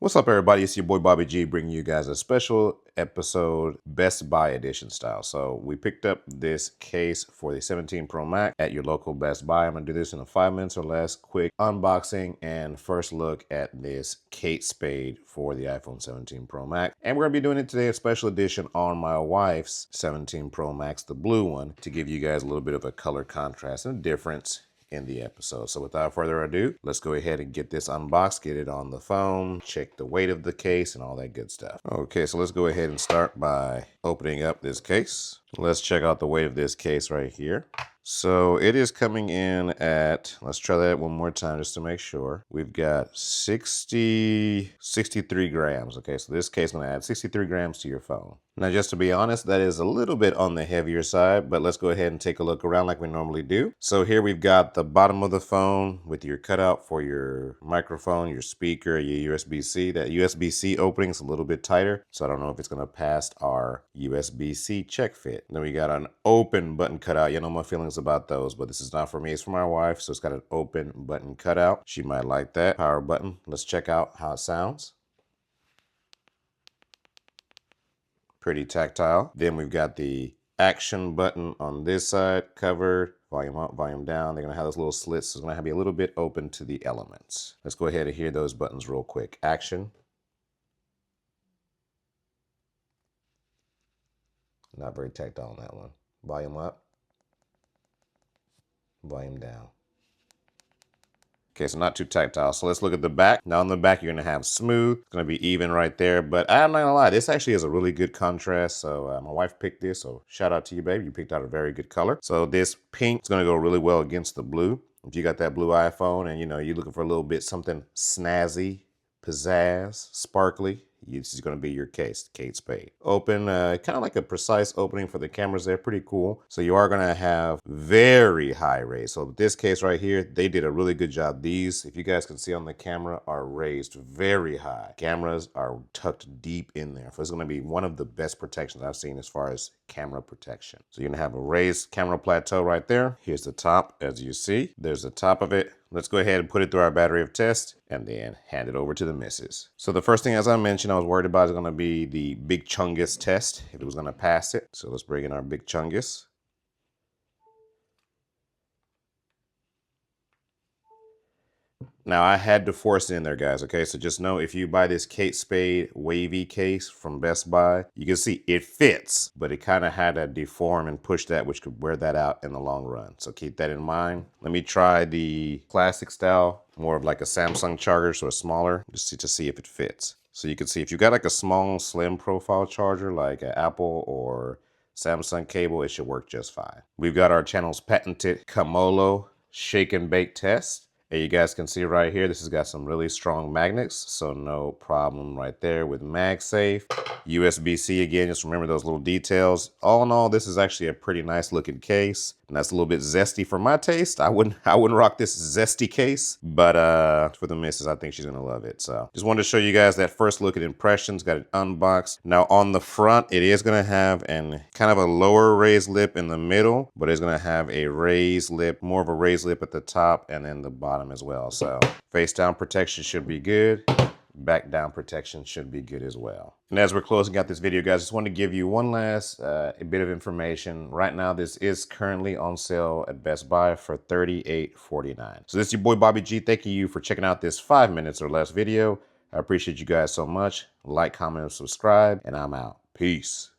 What's up, everybody? It's your boy Bobby G bringing you guys a special episode, Best Buy edition style. So we picked up this case for the 17 Pro Max at your local Best Buy. I'm going to do this in a 5 minutes or less quick unboxing and first look at this Kate Spade for the iPhone 17 Pro Max. And we're going to be doing it today, a special edition on my wife's 17 Pro Max, the blue one, to give you guys a little bit of a color contrast and difference in the episode. So without further ado, let's go ahead and get this unboxed, get it on the phone, check the weight of the case and all that good stuff. Okay, so let's go ahead and start by opening up this case. Let's check out the weight of this case right here. So it is coming in at, let's try that one more time just to make sure. We've got 63 grams. Okay, so this case is going to add 63 grams to your phone. Now, just to be honest, that is a little bit on the heavier side, but let's go ahead and take a look around like we normally do. So here we've got the bottom of the phone with your cutout for your microphone, your speaker, your USB-C. That USB-C opening is a little bit tighter, so I don't know if it's going to pass our USB-C check fit. Then we got an open button cutout. You know my feelings about those, but this is not for me, it's for my wife, so it's got an open button cutout. She might like that. Power button. Let's check out how it sounds. Pretty tactile. Then we've got the action button on this side covered. Volume up, volume down. They're going to have those little slits, so it's going to be a little bit open to the elements. Let's go ahead and hear those buttons real quick. Action. Not very tactile on that one. Volume up. Volume down. Okay, so not too tactile. So let's look at the back. Now on the back, you're gonna have smooth. It's gonna be even right there, but I'm not gonna lie, this actually is a really good contrast. So my wife picked this, so shout out to you, babe. You picked out a very good color. So this pink is gonna go really well against the blue. If you got that blue iPhone and you're looking for a little bit something snazzy, pizzazz, sparkly, this is going to be your case, Kate Spade. Open, kind of like a precise opening for the cameras there, pretty cool. So you are going to have very high raise. So this case right here, they did a really good job. These, if you guys can see on the camera, are raised very high. Cameras are tucked deep in there. So it's going to be one of the best protections I've seen as far as camera protection. So you're going to have a raised camera plateau right there. Here's the top, as you see. There's the top of it. Let's go ahead and put it through our battery of test and then hand it over to the missus. So the first thing, as I mentioned, I was worried about is going to be the Big Chungus test, if it was going to pass it. So let's bring in our Big Chungus. Now, I had to force it in there, guys, okay? So just know if you buy this Kate Spade Wavy Case from Best Buy, you can see it fits, but it kind of had to deform and push that, which could wear that out in the long run. So keep that in mind. Let me try the classic style, more of like a Samsung charger, so it's smaller, just to see if it fits. So you can see if you got like a small, slim profile charger, like an Apple or Samsung cable, it should work just fine. We've got our channel's patented Camolo shake and bake test. And you guys can see right here, this has got some really strong magnets, so no problem right there with MagSafe. USB-C again, just remember those little details. All in all, this is actually a pretty nice looking case. And that's a little bit zesty for my taste. I wouldn't rock this zesty case, but for the missus, I think she's gonna love it. So just wanted to show you guys that first look at impressions, got it unboxed. Now on the front, it is gonna have an kind of a lower raised lip in the middle, but it's gonna have a raised lip, more of a raised lip at the top and then the bottom as well. So face down protection should be good. Back down protection should be good as well. And as we're closing out this video, guys, just want to give you one last bit of information. Right now, this is currently on sale at Best Buy for $38.49. So this is your boy Bobby G. Thanking you for checking out this 5 minutes or less video. I appreciate you guys so much. Like, comment, and subscribe, and I'm out. Peace.